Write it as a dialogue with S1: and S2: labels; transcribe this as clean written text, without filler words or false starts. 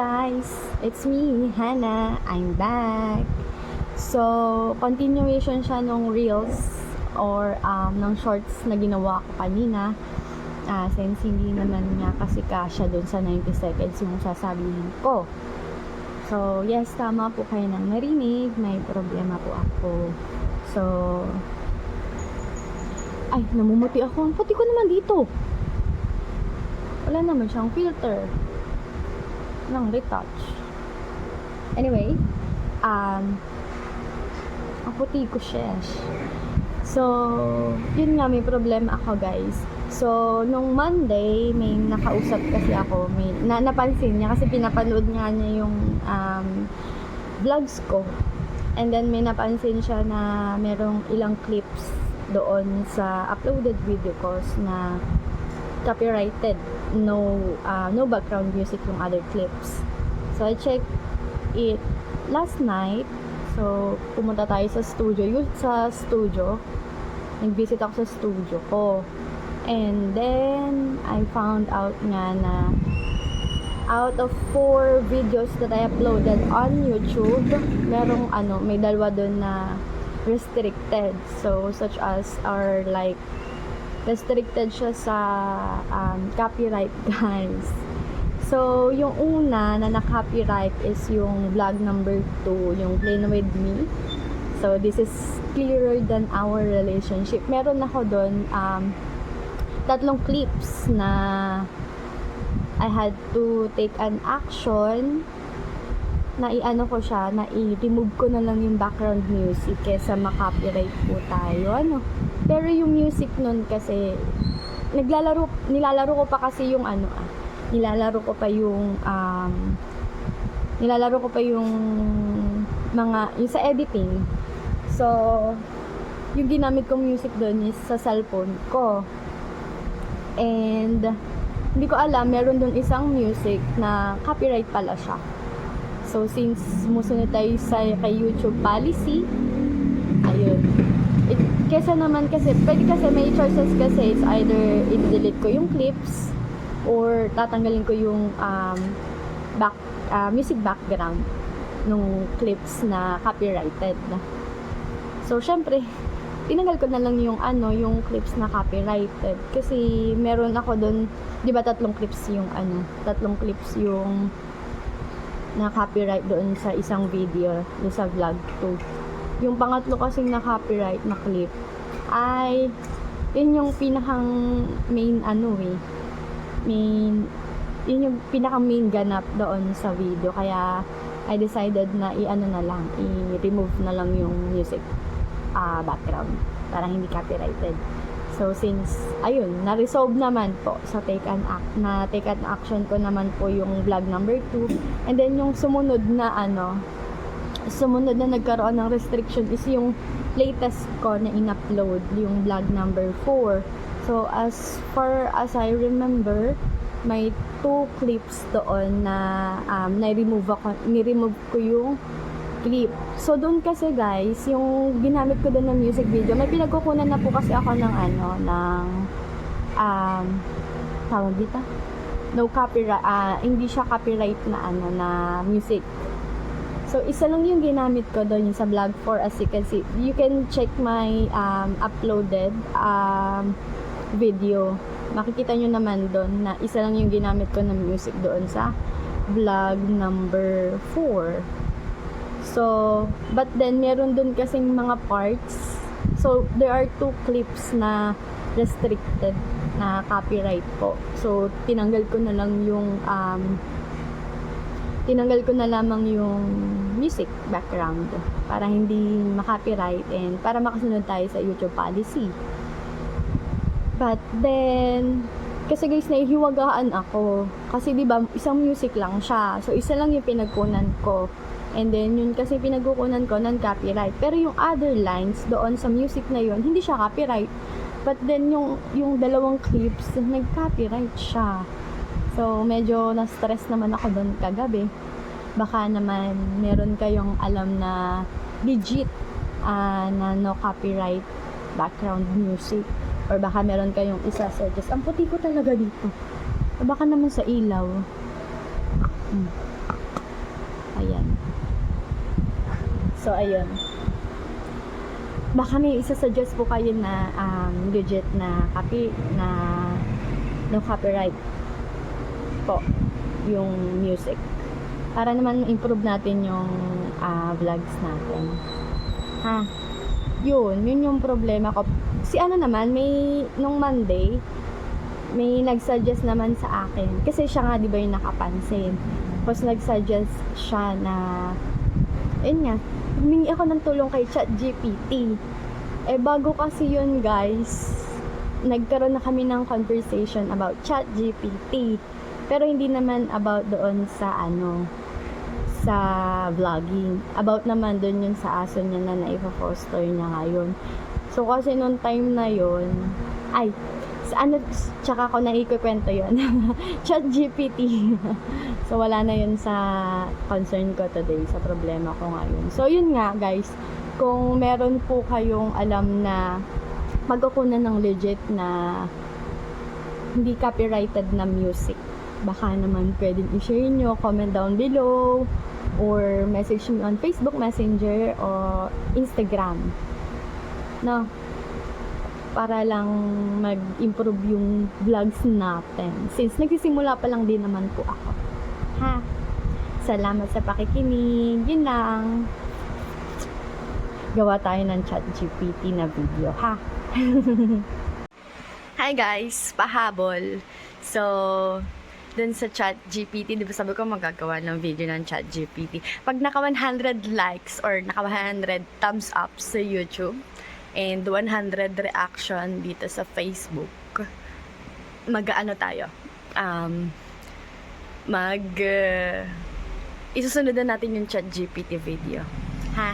S1: guys! It's me, Hannah. I'm back. So, continuation siya nung reels or ng shorts na ginawa ko kanina. Since hindi naman nga kasi kasya dun sa 90 seconds yung sasabihin ko. So, yes, tama po kayo nang narinig. May problema po ako. So, ay, namumuti ako. Ang puti ko naman dito. Wala naman siyang filter ng retouch. Anyway, ang puti ko siya. So, yun nga, may problema ako, guys. So, nung Monday, may nakausap kasi ako. May napansin niya kasi pinapanood nga niya yung vlogs ko. And then, may napansin siya na merong ilang clips doon sa uploaded video ko na copyrighted. No background music yung other clips. So, I checked it last night. So, pumunta tayo sa studio. Nag-visit ako sa studio ko. And then, I found out nga na out of 4 videos that I uploaded on YouTube, merong may dalawa doon na restricted. So, such as are like restricted siya sa copyright, guys. So, yung una na na-copyright is yung vlog number 2, yung Playing With Me. So, this is clearer than our relationship. Meron ako doon 3 clips na I had to take an action na i-ano ko siya, na i-remove ko na lang yung background music kesa ma-copyright po tayo. Pero yung music nun kasi nilalaro ko pa kasi yung nilalaro ko pa yung mga yung sa editing. So, yung ginamit kong music doon is sa cellphone ko. And hindi ko alam, meron doon isang music na copyright pala siya. So, since musunod tayo kay YouTube policy, ayun. Kesa naman kasi, pwede kasi may choices kasi, it's either i-delete ko yung clips or tatanggalin ko yung music background nung clips na copyrighted. So, syempre, tinanggal ko na lang yung clips na copyrighted. Kasi meron ako doon, 'di ba 3 clips yung na copyright doon sa isang video, doon sa vlog 2. Yung pangatlo kasing na copyright na clip ay yun yung pinakang main yun yung pinakang main ganap doon sa video. Kaya I decided na i-remove na lang yung music background para hindi copyrighted. So, since, ayun, na-resolve naman po sa take an action ko naman po yung vlog number 2. And then, yung sumunod na nagkaroon ng restriction is yung latest ko na in-upload, yung vlog number 4. So, as far as I remember, may 2 clips doon na ni-remove ko yung clip. So, doon kasi guys, yung ginamit ko doon ng music video, may pinagkukunan na po kasi ako ng tawag dito? No copyright, hindi siya copyright na music. So, isa lang yung ginamit ko doon, yung sa vlog 4, as you can see. You can check my uploaded video. Makikita nyo naman doon na isa lang yung ginamit ko ng music doon sa vlog number 4. So, but then, meron dun kasing mga parts. So, there are 2 clips na restricted na copyright po. So, tinanggal ko na lamang yung music background para hindi ma-copyright and para makasunod tayo sa YouTube policy. But then, kasi guys, nahihiwagaan ako. Kasi diba, isang music lang siya. So, isa lang yung pinagkunan ko. And then, yun kasi pinagkukunan ko non-copyright. Pero yung other lines doon sa music na yun, hindi siya copyright. But then, yung 2 clips, nag-copyright siya. So, medyo na-stress naman ako doon kagabi. Baka naman, meron kayong alam na legit na no copyright background music. Or baka meron kayong isa-suggest. Ang puti ko talaga dito. Baka naman sa ilaw. Ayan. So, ayun. Baka may isa-suggest po kayo na legit na no copyright po yung music. Para naman improve natin yung vlogs natin. Ha? Yun yung problema ko. Si ano naman, nung Monday, may nag-suggest naman sa akin. Kasi siya nga, di ba yung nakapansin. Tapos nag-suggest siya na, ayun nga, humingi ako ng tulong kay ChatGPT. Bago kasi yun, guys, nagkaroon na kami ng conversation about ChatGPT. Pero hindi naman about doon sa sa vlogging. About naman doon yun sa aso niya na naipo-foster niya ngayon. So, kasi nung time na yun, tsaka ko naikikwento yun. ChatGPT. So, wala na yun sa concern ko today, sa problema ko ngayon. So, yun nga, guys. Kung meron po kayong alam na magkukunan ng legit na hindi copyrighted na music, baka naman pwedeng i-share nyo, comment down below, or message me on Facebook Messenger or Instagram. No? Para lang mag-improve yung vlogs natin. Since nagsisimula pa lang din naman po ako. Ha? Salamat sa pakikinig. Yun lang. Gawa tayo ng ChatGPT na video, ha? Hi guys! Pahabol. So, dun sa ChatGPT, di ba sabi ko magagawa ng video ng ChatGPT. Pag naka 100 likes or naka 100 thumbs up sa YouTube and 100 reaction dito sa Facebook, tayo? Isusunod na natin yung ChatGPT video. Ha?